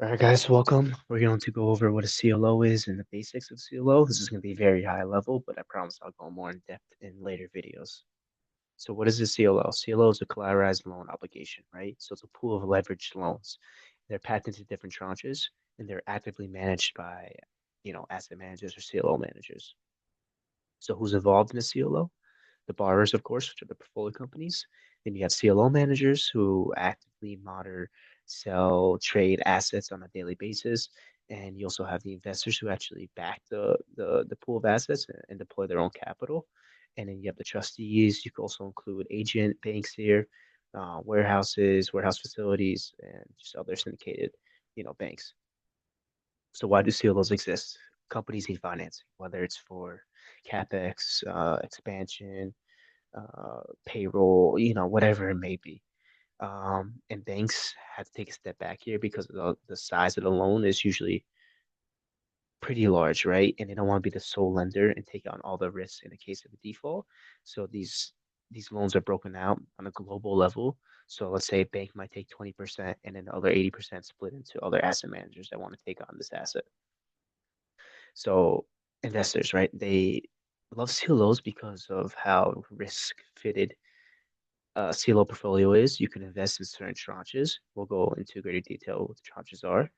All right, guys, welcome. We're going to go over what a CLO is and the basics of CLO. This is going to be very high level, but I promise I'll go more in depth in later videos. So what is a CLO? CLO is a collateralized loan obligation, right? So it's a pool of leveraged loans. They're packed into different tranches, and they're actively managed by, asset managers or CLO managers. So who's involved in a CLO? The borrowers, of course, which are the portfolio companies. Then you have CLO managers who actively monitor, sell, trade assets on a daily basis. And you also have the investors who actually back the pool of assets and deploy their own capital. And then you have the trustees. You can also include agent banks here, warehouses, warehouse facilities, and just other syndicated, banks. So why do CLOs exist? Companies need financing, whether it's for CapEx, expansion, payroll, whatever it may be. And banks have to take a step back here because the size of the loan is usually pretty large, right? And they don't want to be the sole lender and take on all the risks in the case of a default. So these loans are broken out on a global level. So let's say a bank might take 20% and then the other 80% split into other asset managers that want to take on this asset. So investors, right? They love CLOs because of how risk fitted CLO portfolio is. You can invest in certain tranches. We'll go into greater detail what the tranches are.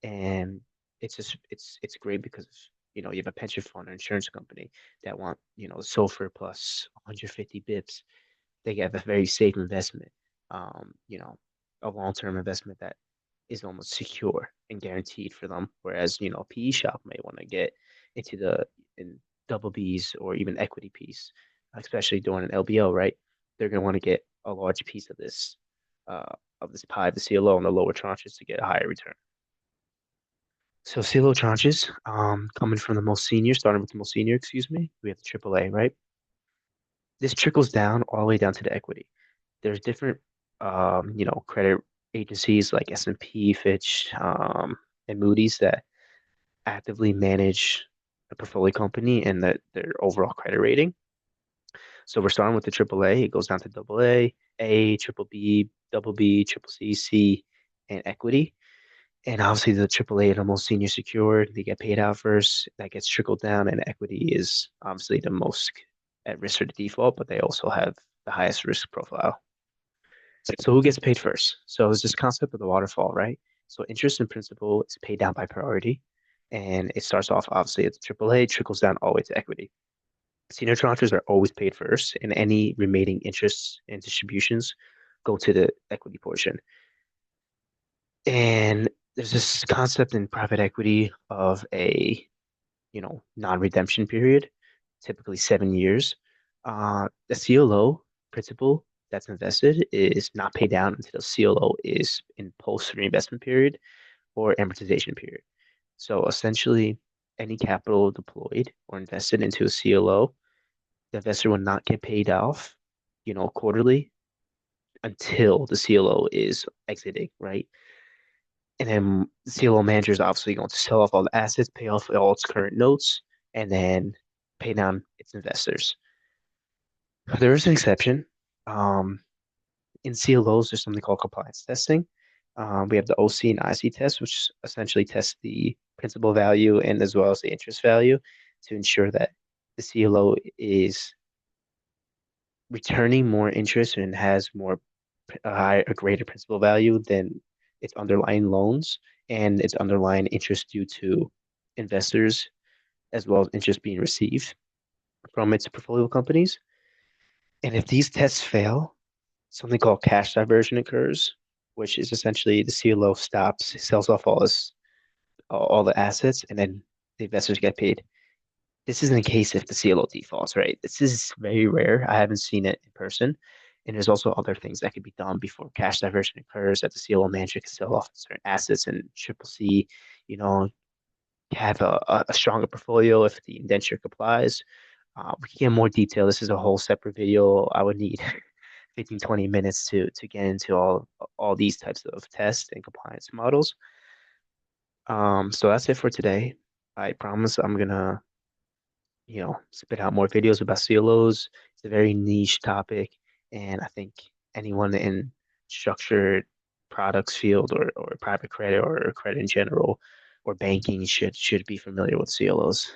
And it's great because you have a pension fund or insurance company that want, SOFR plus 150 bips. They have a very safe investment, um, you know, a long-term investment that is almost secure and guaranteed for them. Whereas, a PE shop may want to get into the in double Bs or even equity piece, especially during an LBO, right? They're going to want to get a large piece of this pie, the CLO, and the lower tranches to get a higher return. So CLO tranches, coming from the most senior, starting with the most senior, excuse me, we have the AAA, right? This trickles down all the way down to the equity. There's different, credit agencies like S&P, Fitch, and Moody's that actively manage a portfolio company and their overall credit rating. So we're starting with the AAA. It goes down to double A, triple B, double B, triple C, C, and equity. And obviously the AAA are the most senior secured. They get paid out first. That gets trickled down, and equity is obviously the most at risk for the default, but they also have the highest risk profile. So who gets paid first? So it's this concept of the waterfall, right? So interest and principal is paid down by priority, and it starts off obviously at the AAA, trickles down all the way to equity. Senior tranches are always paid first, and any remaining interests and distributions go to the equity portion. And there's this concept in private equity of a, non-redemption period, typically 7 years. The CLO principal that's invested is not paid down until the CLO is in post-reinvestment period or amortization period. So essentially, any capital deployed or invested into a CLO, the investor will not get paid off, quarterly until the CLO is exiting, right? And then the CLO manager is obviously going to sell off all the assets, pay off all its current notes, and then pay down its investors. There is an exception. Um, in CLOs, there's something called compliance testing. We have the OC and IC test, which essentially tests the principal value and as well as the interest value to ensure that the CLO is returning more interest and has a greater principal value than its underlying loans and its underlying interest due to investors as well as interest being received from its portfolio companies. And if these tests fail, something called cash diversion occurs, which is essentially the CLO stops, sells off all the assets, and then the investors get paid. This isn't the case if the CLO defaults, right? This is very rare. I haven't seen it in person. And there's also other things that could be done before cash diversion occurs that the CLO manager can sell off certain assets and triple C, you know, have a stronger portfolio if the indenture complies. We can get more detail. This is a whole separate video. I would need 15, 20 minutes to get into all these types of tests and compliance models. So that's it for today. I promise I'm gonna spit out more videos about CLOs. It's a very niche topic, and I think anyone in structured products field or private credit or credit in general or banking should be familiar with CLOs.